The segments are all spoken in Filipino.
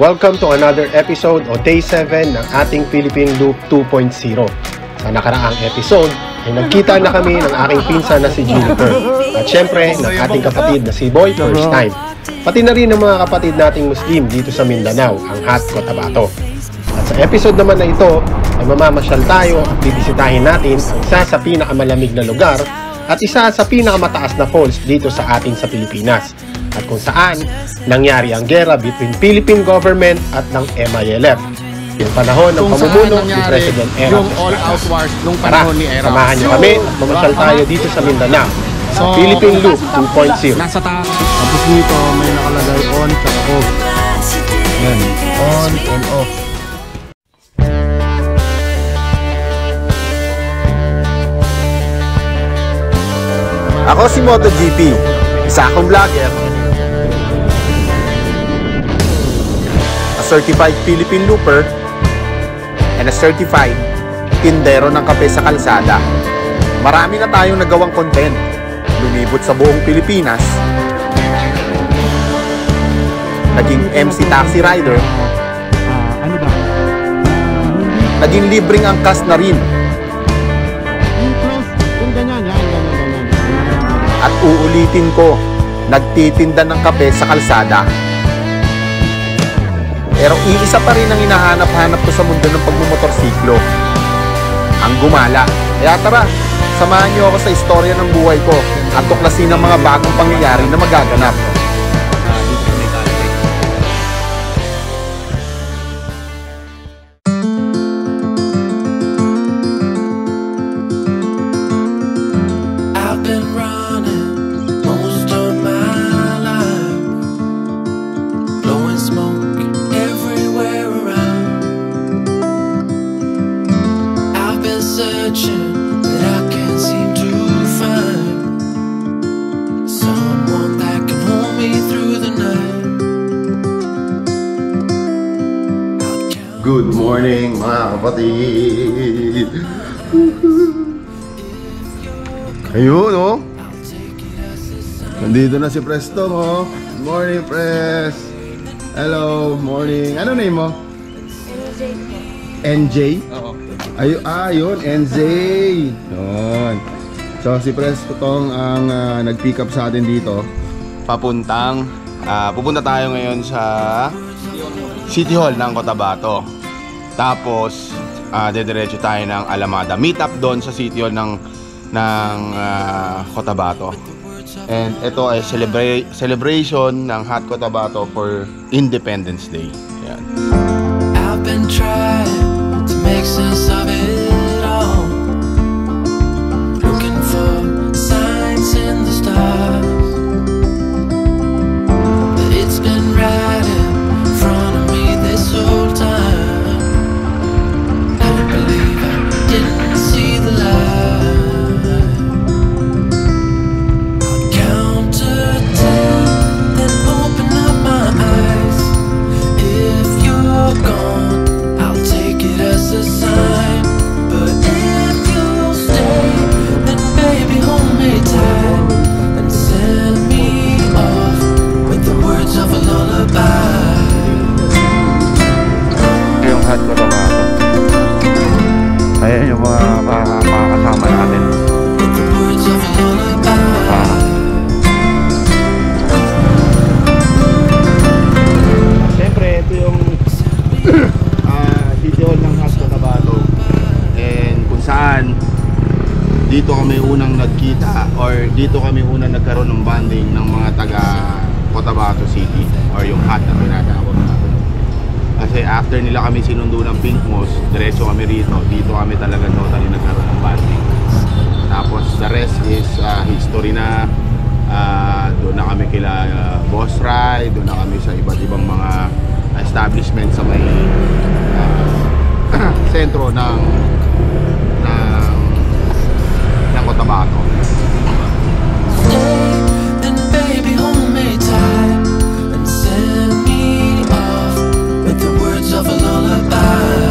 Welcome to another episode o Day 7 ng ating Philippine Loop 2.0. Sa nakaraang episode ay nagkita na kami ng aking pinsan na si Juniper at syempre ng ating kapatid na si Boy first time. Pati na rin ng mga kapatid nating Muslim dito sa Mindanao, ang Hat Cotabato. At sa episode naman na ito ay mamamasyal tayo at bibisitahin natin ang isa sa pinakamalamig na lugar at isa sa pinakamataas na falls dito sa atin sa Pilipinas. At kung saan nangyari ang gera between Philippine government at ng MILF. Yung panahon ng pamumuno ni President Era yung all-out wars nung panahon ni Era. Samahan niyo kami at mamasyal tayo dito sa Mindanao. Sa Philippine Loop 2.0. Nasa taas. Tapos dito may nakalagay on at off. Yan. On and off. Ako si MotoGP, isa akong vlogger, a certified Philippine looper, and a certified tindero ng kape sa kalsada. Marami na tayong nagawang content, lumibot sa buong Pilipinas, naging MC taxi rider, naging libreng angkas na rin. At uulitin ko, nagtitinda ng kape sa kalsada. Pero iisa pa rin ang hinahanap-hanap ko sa mundo ng pagmumotorsiklo, ang gumala. Kaya tara, samahan niyo ako sa istorya ng buhay ko at tuklasin ang mga bagong pangyayari na magaganap. Good morning mga kapatid! Ayun oh! Nandito na si Presto mo. Good morning, Pres! Hello, morning. Ano name mo? NJ? Oo. Ayun, NJ! Yun. So si Presto tong ang nag-pick up sa atin dito. Pupunta tayo ngayon sa City Hall ng Cotabato. Tapos dediretso tayo ng Alamada. Meet up doon sa City Hall ng Cotabato. And ito ay celebration ng Hat Cotabato for Independence Day. Yan. I've been trying to make sense of it all. Looking for signs in the stars. But it's been right in front of me this whole time. I don't believe I didn't see the light. I'll count to 10, then open up my eyes. If you're gone, I'll take it as a sign. But if you stay, then baby hold me tight and send me off with the words of a lullaby. Yung Hat Cotabato. Ayan yung mga kasama natin. Siyempre, ito yung City Hall ng Hat Cotabato. And kung saan dito kami unang nagkita or dito kami unang nagkaroon ng bonding ng mga taga Cotabato City or yung Hat na tinatawag natin. Kasi after nila kami sinundo ng Pink Moss, diretso kami rito. Dito kami talaga totally nagkaroon ng bonding. Tapos the rest is history na. Doon na kami kila Boss Rai, doon na kami sa iba't ibang mga establishment sa may sentro ng Cotabato. Then baby hold me tight and send me off with the words of a lullaby.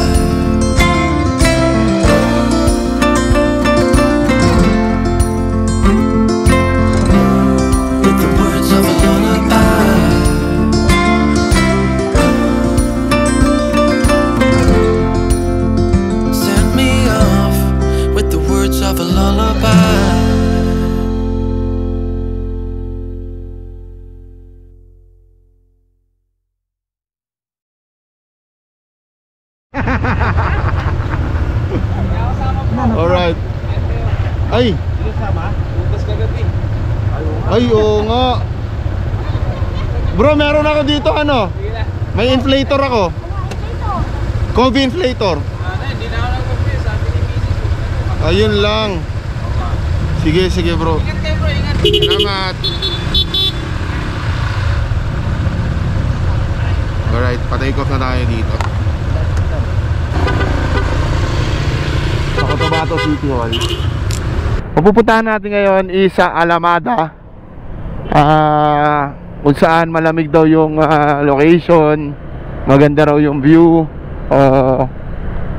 With the words of a lullaby. Alright. Ay! Ay, oo nga. Bro, meron ako dito ano? May inflator ako. Coffee inflator. Ayun lang. Sige, sige bro. Ingat kayo bro, ingat. Salamat. Alright, patay off na tayo dito. Sa Cotabato City Hall. Pupuntahan natin ngayon is sa Alamada. Kung saan malamig daw yung location, maganda raw yung view.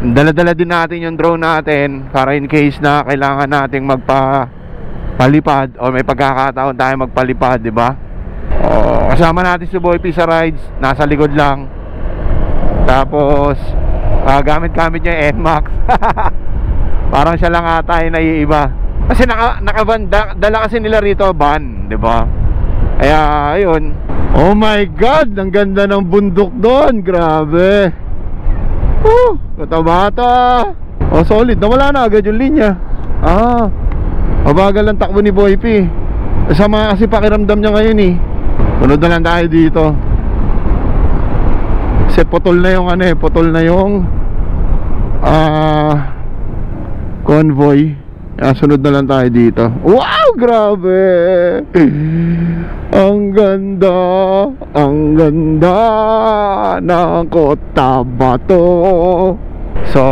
Dala-dala din natin yung drone natin para in case na kailangan nating magpalipad o may pagkakataon tayo magpalipad, di ba? Kasama natin si Boy P sa rides, nasa likod lang. Tapos gamit-gamit niya yung NMAX. Parang siya lang ata yung naiiba. Kasi nakaban, dala kasi nila rito van, di ba? Kaya ayun. Oh my God, ang ganda ng bundok doon, grabe. Cotabato. Oh, solid, nawala na agad yung linya. Mabagal ang takbo ni Boy P. Sama kasi pakiramdam niya ngayon eh. Tunod na lang tayo dito. Kasi putol na yung ano eh, putol na yung convoy. Sunod na lang tayo dito. Wow, grabe. Ang ganda. Ang ganda ng Cotabato. So,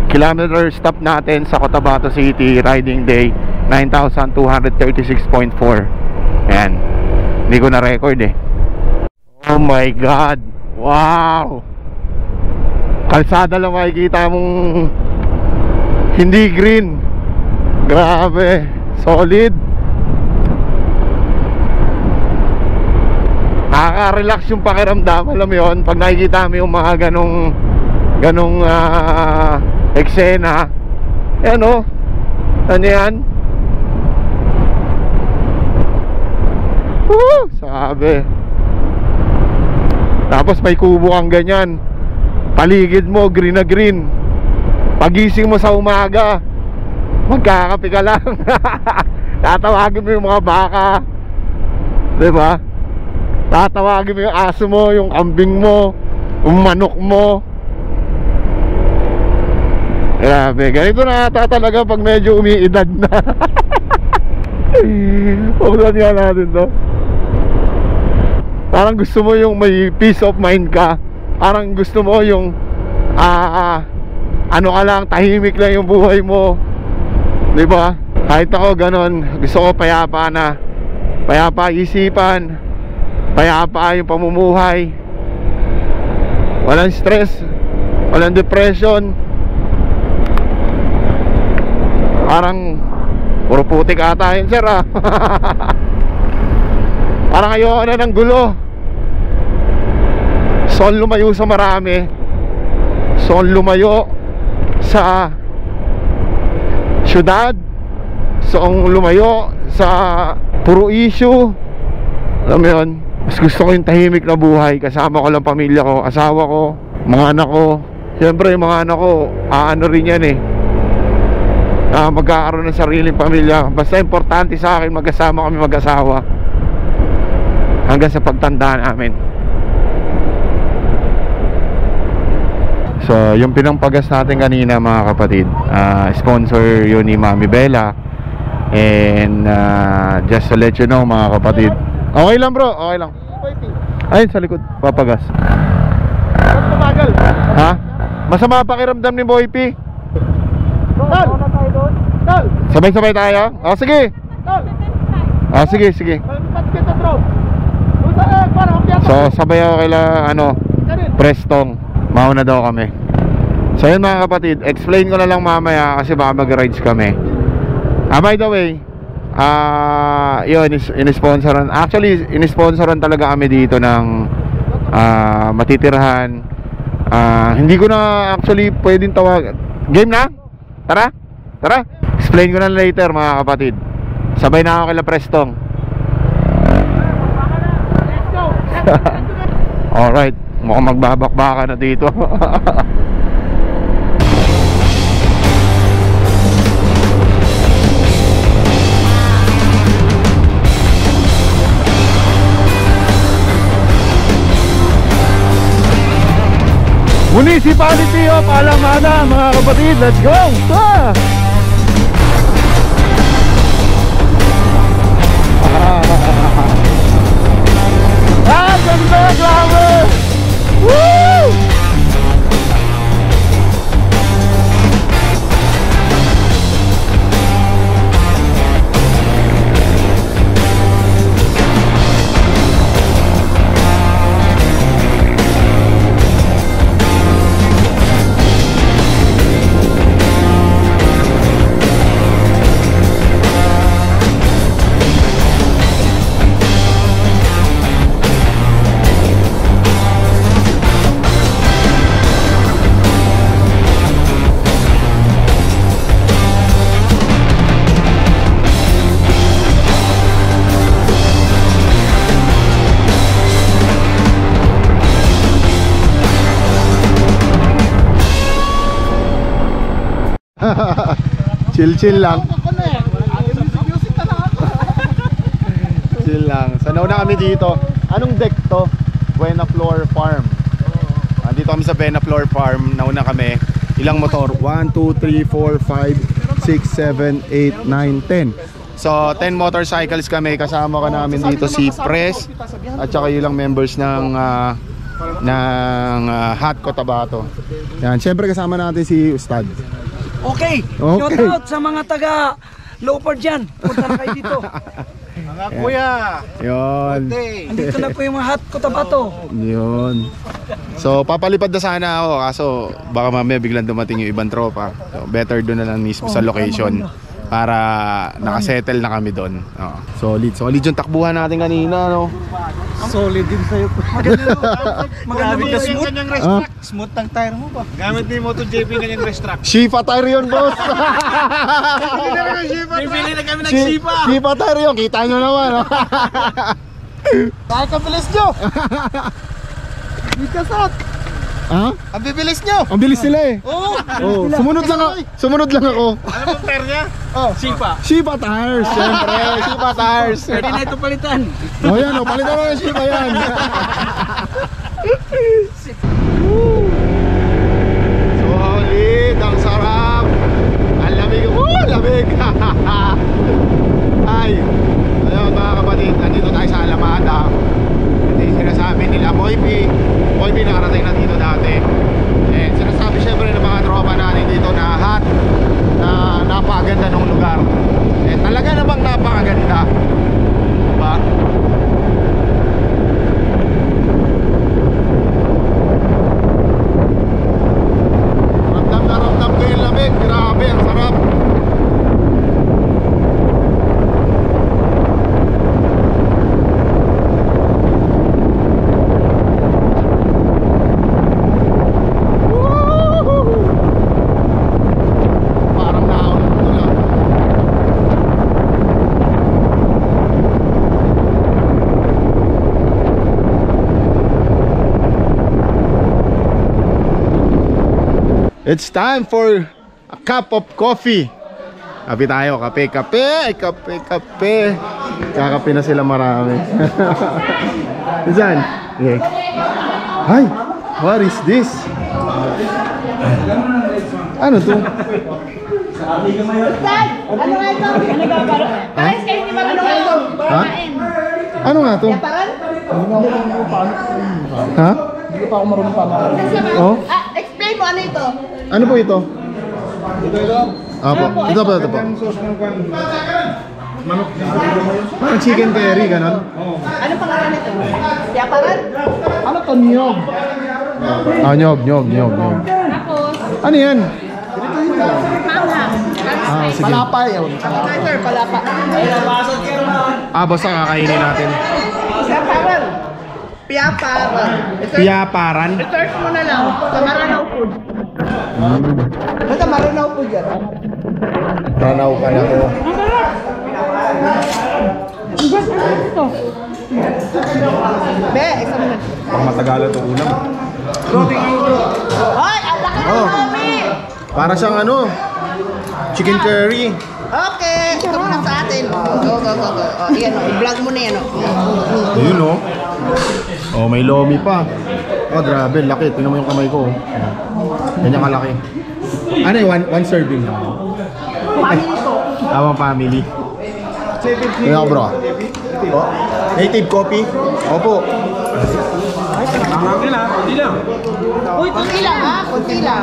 kilometer stop natin sa Cotabato City, riding day 9,236.4. Ayan. Hindi ko na record eh. Oh my God. Wow. Kalsada lang makikita mong hindi green. Grabe, solid. Nakaka-relax yung pakiramdam, alam mo yun, pag nakikita mo yung mga ganong eksena. Yan o, ano yan? Sabi. Tapos may kubo kang ganyan, paligid mo green na green. Pagising mo sa umaga, magkakape ka lang. Tatawagin mo yung mga baka, diba? Tatawagin mo yung aso mo, yung kambing mo, yung manok mo. Grabe, ganito na ata talaga pag medyo umiidad na. Pagkulan nga natin to. Parang gusto mo yung may peace of mind ka. Parang gusto mo yung ano ka lang, tahimik lang yung buhay mo, diba? Kahit ako ganon, gusto ko payapa na. Payapa isipan, payapa yung pamumuhay. Walang stress, walang depression. Parang puro putik ata yun, sir ah. Parang ayoko na ng gulo. Son lumayo sa marami. Son lumayo sa syudad. Son lumayo sa puro issue. Alam mo yun, mas gusto ko yung tahimik na buhay. Kasama ko lang pamilya ko, asawa ko, mga anak ko. Siyempre yung mga anak ko, ano rin yan eh, magkakaroon ng sariling pamilya. Basta importante sa akin, magkasama kami mag-asawa hanggang sa pagtanda namin. So yung pinampagas natin kanina mga kapatid, sponsor yun ni Mami Bella. And just to let you know mga kapatid, okay lang bro, okay lang. Ayun sa likod, papagas. Ha? Masama pakiramdam ni Boy P. Sabay-sabay tayo? Sige. Sige, sige. So sabay ako kaila Prestong. Mauna daw kami. So yun mga kapatid, explain ko na lang mamaya kasi baka mag-rides kami. By the way, yun, in-sponsoran. Actually, in-sponsoran talaga kami dito ng matitirahan. Hindi ko na actually pwedeng tawag. Game na? Tara? Tara? Explain ko na later mga kapatid. Sabay na ako kila Prestong. Alright, mukhang magbabakbaka na dito. Municipality of Alamada, mga kapatid. Let's go! Ganda! Grabe! Woo! Chill lang. Chill lang. So nauna kami dito. Anong deck to? Buena Flor Farm. Andito kami sa Buena Flor Farm. Nauna kami. Ilang motor? 1, 2, 3, 4, 5, 6, 7, 8, 9, 10. So 10 motorcycles kami. Kasama ka namin dito si Pres at saka ilang members ng Hot Cotabato. Yan, syempre kasama natin si Ustad. Okay. Shout out sa mga taga Leopard dyan. Punta na kayo dito. Mga kuya. Yun. Andito na po yung mga Hot Cotabato. Yun. So papalipad na sana ako kaso baka mamaya biglang dumating yung ibang tropa. So better doon na lang mismo sa location para nakasettle na kami doon. Solid. Solid yung takbuhan natin kanina, no? Solid din sa'yo. Maganda mo yung smooth. Smooth ng tire mo ba? Gamit ni MotoGP kanyang race track. Shifa tire yun, boss. Bibili na kami ng Shifa. Shifa tire yun. Kita nyo naman, no? Kahit ang bilis nyo. Ikasat. Ha? Ang bibilis nyo. Ang bilis nila eh. Oo. Oh, sumunod lang ako. Sumunod lang ako. Ano bang tire niya? Shifa. Shifa tires, syempre. Shifa tires. Pwede na ito palitan. Oh, yan, oh. Palitan mo ng Shifa yan. Solid. Ang sarap. Ang lamig. Lamig. Ay. Ayun, mga kapatid. Nandito tayo sa Alamada. Ito yung sinasabi nila. Moy P nakarating na dito dati. And sinasabi syempre ng mga tropa natin dito na hot, na napakaganda ng lugar. And talaga namang napakaganda. Diba? Ramdam na ramdam ko yung lamig. Grabe, ang sarap. It's time for a cup of coffee. Kape tayo, kape. Kakape na sila marami. Saan? Okay. Hi, what is this? Ano to? Dad, ano nga ito? Ano ba? Guys, kayo hindi marunong ito. Ha? Ano nga to? Yaparan? Ha? Hindi pa ako marunong pamakan. Oh? Explain mo, ano ito? Ano po ito? Ito. Apo. Ito po, ito po. Ang sauce ng kwan. Manok. Parang chicken curry, ganon. Ano pangalan nito? Yaparan? Ano to, niyog? Ah, nyog. Tapos, Ano yan? manghang. Ah, sige. Palapa yun. Sir, palapa. Ah, basta kakainin natin. Yaparan. Piyaparan. Piyaparan. Search mo na lang sa Maranao Food. Basta Maranao Food yan. Tanaw ka na ko. Be, isa mo na. Pang matagalan itong ulam. Hoy, ang laki ng mami! Para siyang ano, chicken curry. Okay, ito muna sa atin. Go. Iyan o, i-vlog mo na yan o. Ayun oh. Oh, may lomi pa. Oh, grabe, laki. Tingnan mo yung kamay ko. Ganyan kalaki. Ano yung one serving lang? Family po. Tawang family. Tingnan ko bro. Native coffee? Opo. Uy, konti lang ha, konti lang.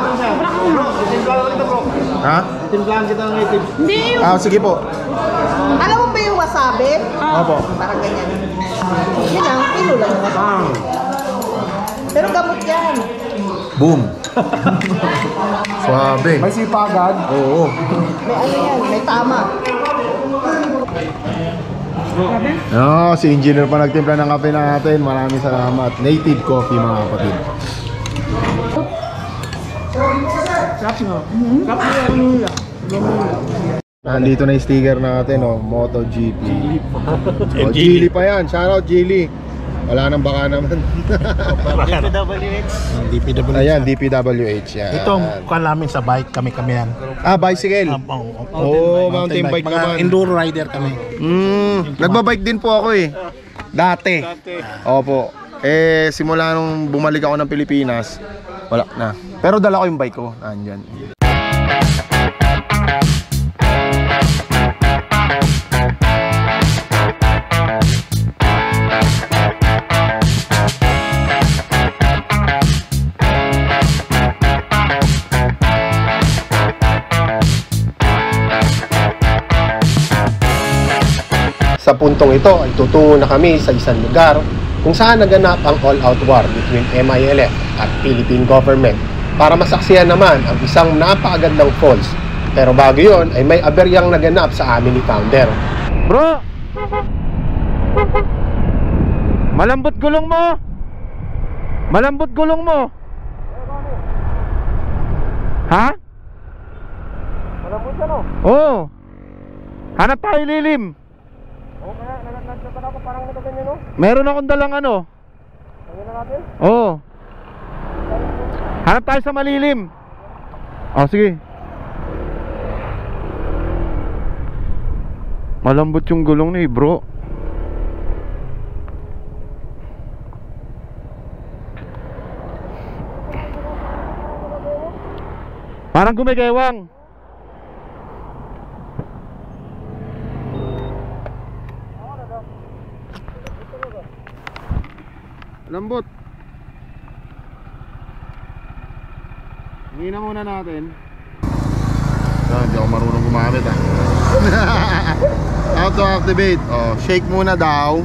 Ha? Timplahan kita ng native. Hindi yung... Sige po. Alam mo ba yung wasabi? Opo. Parang ganyan. Yan lang, kilo lang yung wasabi. Pero gamot yan. Boom. Suabe. May sipa agad. Oo. May ano yan, may tama. Si engineer pa nagtimpla ng kape natin. Maraming salamat. Native coffee mga kapatid. Nandito na yung sticker natin, MotoGP. Geely pa yan. Shoutout Geely. Wala nang baka naman. DPWH. Ayan, DPWH yan. Ito ang kuha namin sa bike, kami yan. Bicycle. Mountain bike Mga naman. enduro rider kami. Nagbabike din po ako Dati. Opo. Simula nung bumalik ako ng Pilipinas, wala na. Pero dala ko yung bike ko. Nandyan. Sa puntong ito ay tutungo na kami sa isang lugar kung saan naganap ang all-out war between MILF at Philippine government para masaksihan naman ang isang napakagandang falls. Pero bago yon ay may aberyang naganap sa amin ni Founder. Bro! Malambot gulong mo! Malambot gulong mo! Ha? Malambot ka no? Oo! Hanap tayo lilim! Meron akong dalang ano. Oo. Hanap tayo sa malilim. Sige. Malambot yung gulong ni bro. Parang gumigewang. Lambot. Hingin na muna natin. Hindi ako marunong gumamit How to activate? Shake muna daw.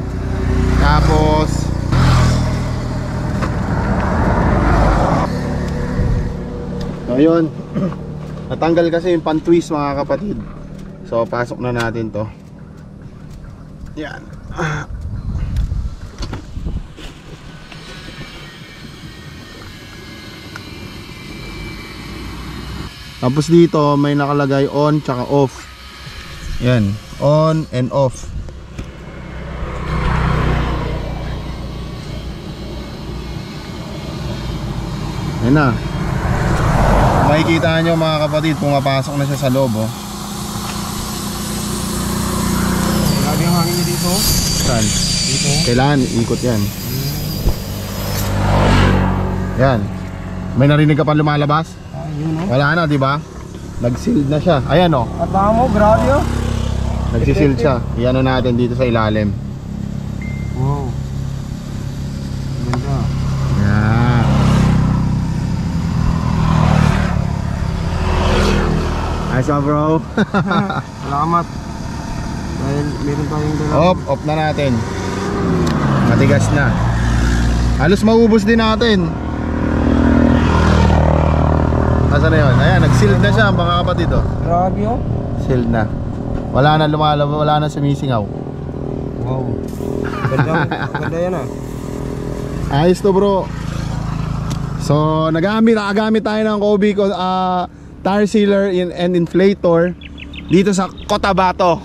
Tapos ayun. Natanggal kasi yung pan-twist mga kapatid. So pasok na natin to. Yan. Tapos dito may nakalagay on tsaka off. Yan, on and off. Yan na. Makikita nyo mga kapatid, pumapasok na siya sa loob Grabe ang hangin niya dito. Saan? Dito. Kailangan ikot yan. Yan. May narinig ka pa lumalabas? Wala na, di ba? Nag-sealed na siya. Ayan At baka mo, grabe Nagsisealed siya. Iyan natin dito sa ilalim. Wow. Ganda. Yan. Ayos ka bro. Salamat. Dahil meron tayong dala. Off na natin. Matigas na. Halos maubos din natin. Nasaan na yun? Ayan, nag-sealed na siya mga kapatid Grabe Sealed na. Wala na lumalabas, wala na sumisingaw. Wow. Ganda yan Ayos to bro. So nakagamit tayo ng Kobe tire sealer and inflator dito sa Cotabato.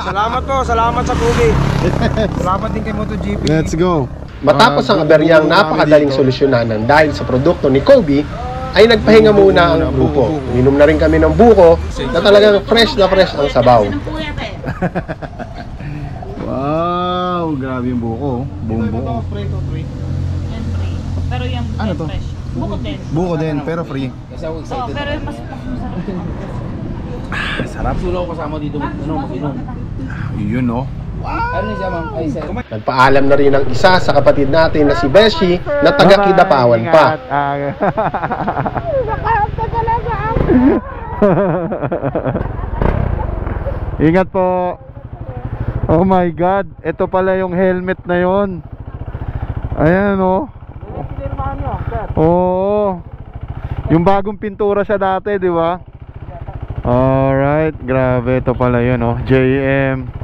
Salamat sa Kubi. Salamat din kay MotoGP. Let's go. Matapos ang aberyang napakadaling solusyonan dahil sa produkto ni Kobe, ay nagpahinga muna ang grupo. Minom na rin kami ng buko na talagang fresh na fresh ang sabaw. Wow, grabe yung buko. Buong buko. Pero yung Ano to? fresh. Buko din. Buko din, pero free. Oo, pero mas masarap. Sarap. Sulaw kasama dito, ano, mag-inom. Yun, no? Ano siya, ma'am? Ay, sir. Nagpaalam na rin ang isa sa kapatid natin na si Beshi na taga Kidapawan pa. Ingat po. Oh my God, ito pala yung helmet na yon. Ayan, oh. Oo. Yung bagong pintura siya dati, di ba? Alright, grabe. Ito pala yun, oh. JM.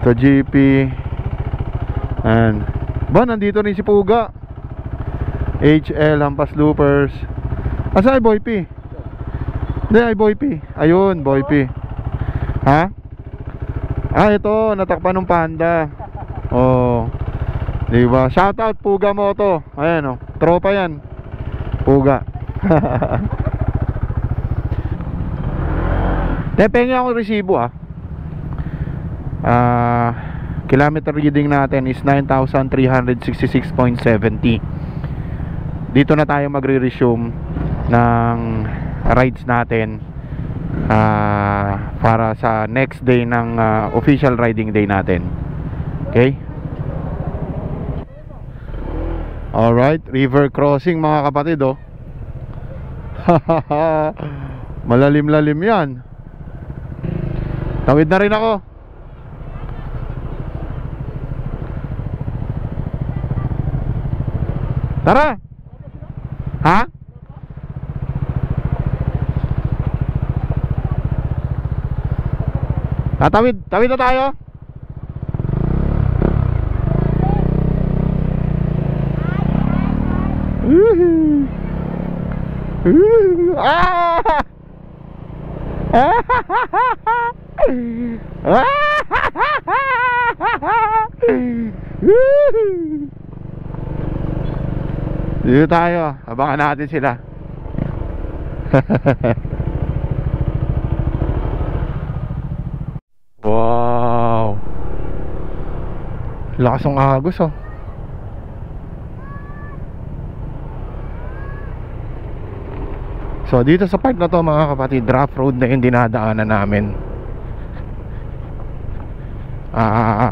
Ito GP. Ayan. Ba, nandito rin si Puga. HL, Hampas Loopers. Asa ay Boy P? Hindi, ay Boy P. Ayun, Boy P. Ha? Ah, ito, natakpan ng Panda. Oh. Diba? Shoutout Puga Moto. Ayan, oh. Tropa yan. Puga. Pengen akong resibo, ah. Kilometer reading natin is 9,366.70. Dito na tayo magre-resume ng rides natin para sa next day ng official riding day natin. Okay? Alright, river crossing mga kapatid, oh. Malalim-lalim yan. Tawid na rin ako. Tara. Ha? Tatawid, tawid na tayo. Ah! Dito tayo, abangan natin sila. Wow, lakas ng agos, oh. So dito sa part na to mga kapatid, rough road na yung dinadaanan namin.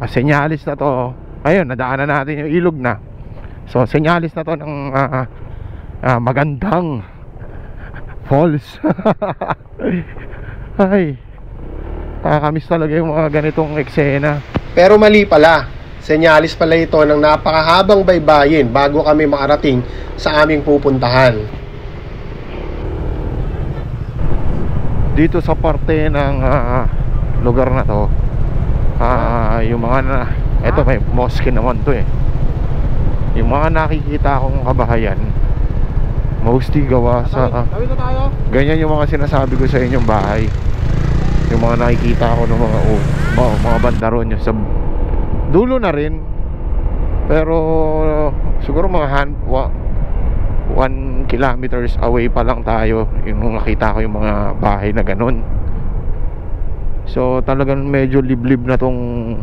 Senyalis na to. Ayun, nadaanan natin yung ilog na. So senyalis na to ng magandang falls. Ay, nakakamiss talaga yung mga ganitong eksena. Pero mali pala. Senyalis pala ito ng napakahabang baybayin bago kami makarating sa aming pupuntahan. Dito sa parte ng lugar na to, yung mga eto may mosque naman to eh. Yung mga nakikita akong kabahayan mostly gawa sa ganyan yung mga sinasabi ko sa inyong bahay. Yung mga nakikita ko ng mga banda ron sa dulo na rin, pero siguro mga 1 kilometers away pa lang tayo yung nakita ko yung mga bahay na ganun. So talagang medyo liblib na tong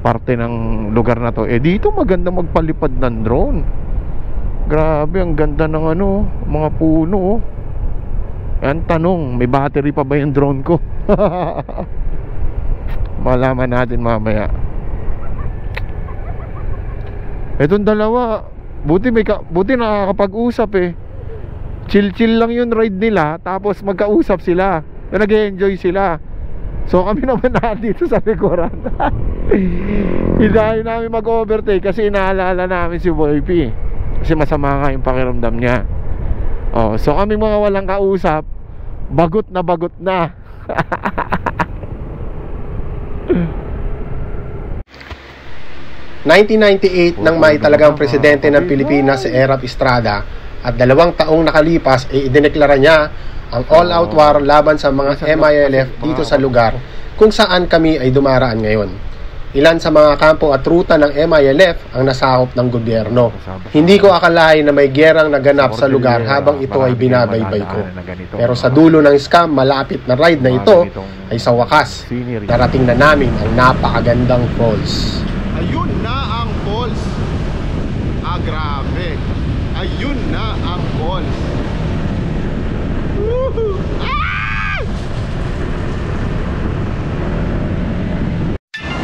parte ng lugar na to. Dito maganda magpalipad ng drone. Grabe, ang ganda ng mga puno. Yan, tanong, may battery pa ba yung drone ko? Malaman natin mamaya. Etong dalawa, buti nakakapag-usap eh. Chill-chill lang yung ride nila, tapos magkausap sila. Nag-enjoy sila. So kami naman dito sa likuran. Hindi namin mag-overtake kasi inaalala namin si Boy P. Kasi masama nga yung pakiramdam niya. So kami mga walang kausap, bagot na. 1998 nang may talagang presidente ng Pilipinas si Erap Estrada at 2 taong nakalipas ay idineklara niya ang all-out war laban sa mga MILF dito sa lugar kung saan kami ay dumaraan ngayon. Ilan sa mga kampo at ruta ng MILF ang nasakop ng gobyerno. Hindi ko akalain na may gerang naganap sa lugar habang ito ay binabaybay ko. Pero sa dulo ng scam malapit na ride na ito ay sa wakas, narating na namin ang napakagandang falls. Ayun na ang falls. Grabe. Yun na ang falls.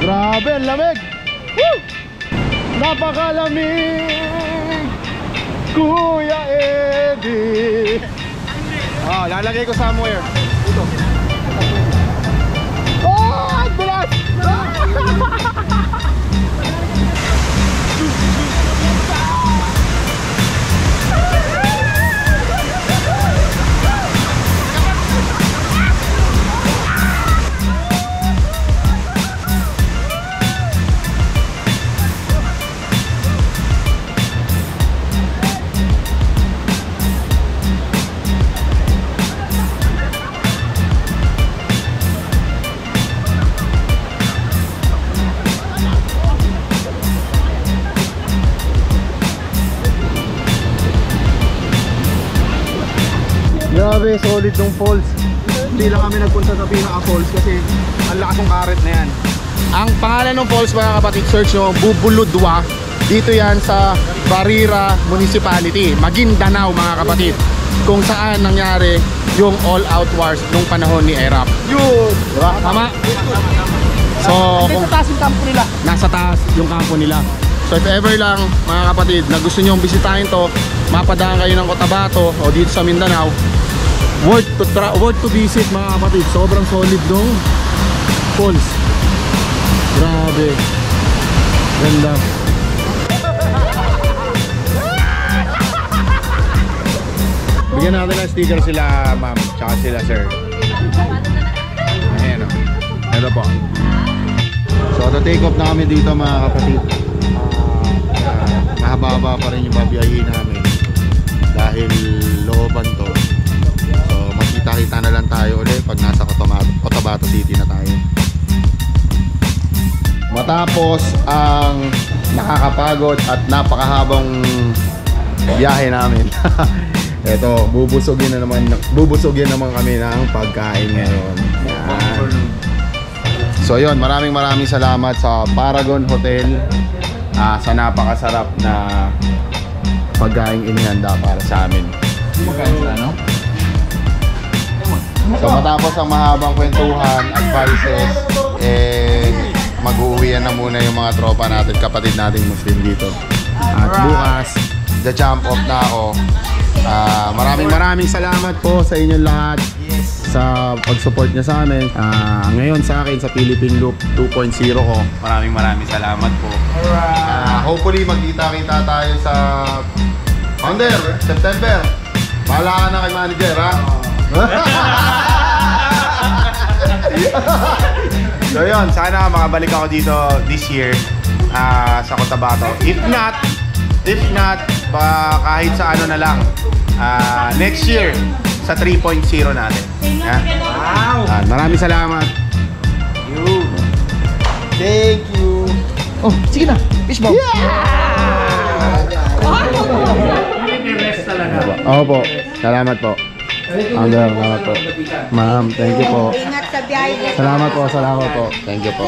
Grabe, ang lamig! Woo! Napakalamig! Kuya Eddie! Lalagay ko somewhere. Ito. Oh! Ang bilas! Grabe, solid ng falls. Hindi lang kami nagpunta sa pinaka falls kasi ang lakas ng karet na yan. Ang pangalan ng falls, mga kapatid, search nyo, Bubuludwa. Dito yan sa Barira Municipality, Maguindanao, mga kapatid, kung saan nangyari yung all-out wars nung panahon ni Erap. Yun! Diba? Tama? So, kung Nasa taas yung kampo nila. nasa taas yung kampo nila. So if ever lang, mga kapatid, na gusto nyo bisitahin to, mapadaan kayo ng Cotabato o dito sa Mindanao, worth to visit, mga kapatid. Sobrang solid nung falls. Grabe. Ganda. Bigyan natin ng sticker sila, ma'am, tsaka sila, sir. Ayan o. Ito po. So take off na kami dito, mga kapatid. Mahaba pa rin yung babiyahin namin dahil looban to. So magkita-kita na lang tayo ulit pag nasa Cotabato City na tayo. Matapos ang nakakapagod at napakahabang biyahe namin. Eto, bubusogin naman kami ng pagkain ngayon. Yan. So yun, maraming salamat sa Paragon Hotel sa napakasarap na pagkain inihanda para sa amin. So matapos ang mahabang kwentuhan, advices, mag-uuwian na muna yung mga tropa natin, kapatid nating Muslim dito. At bukas, jump off na ako. Maraming salamat po sa inyong lahat sa pag-support nyo sa amin. Ngayon sa akin sa Philippine Loop 2.0 ko, maraming salamat po. Hopefully magkita-kita tayo sa Founder, September. Bahala ka na kay manager, ha? So yun, sana makabalik ako dito this year sa Cotabato. If not, kahit sa ano na lang, next year sa 3.0 natin. Yeah? Wow! Maraming salamat. Thank you. Oh, sige na. Fishball. Oo po. Salamat po. Salamat po. Ma'am, thank you po. Ingat sa biyahe. Salamat po. Thank you po.